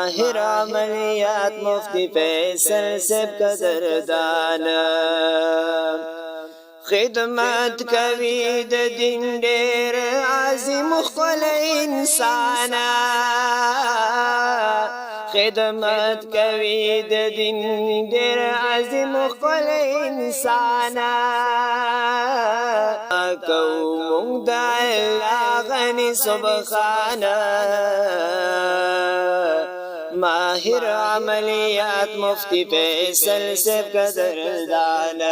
ماهر عملیات مفتی فیصل صاحب قدردان خدمت کوي د دین ډېر عظیم ښکلی انسان خدمت کوي د دین ډېر عظیم ښکلی انسان کوو موږ د الله غني سبحانه ماهر عملیات مفتی فیصل صاحب قدردان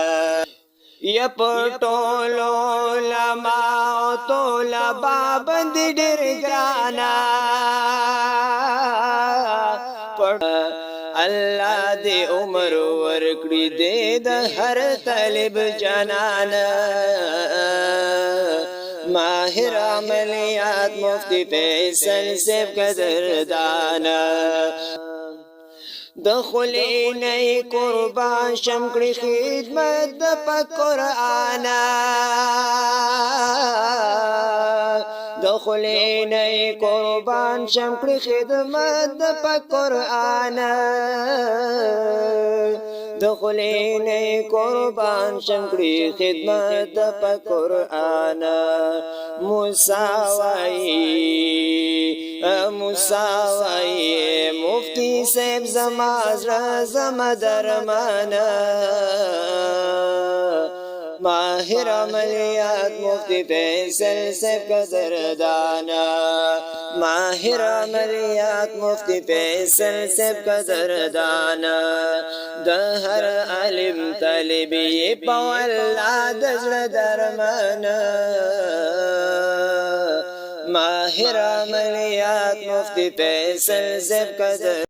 یا پټولو علماء طلبا باندې ډېر ګرانا الله دې عمر ورکړي دې د هر طالب جانان ماهر عملیات مفتی فیصل صاحب قدردان د خلینې قربان شم کړی خدمت د پاک قرآن د خلینې قربان شم کړی خدمت د پاک قرآن د خلینې قربان شم کړی خدمت د پاک قرآن موساوی مفتی صاحب زما زړه زما درمانه ماهر عملیات مفتی فیصل صاحب قدردان ماهر عملیات مفتی فیصل صاحب قدردان د هر عالم طالب یې په والله د زړه درمانه ماهر عملیات مفتی فیصل صاحب قدردان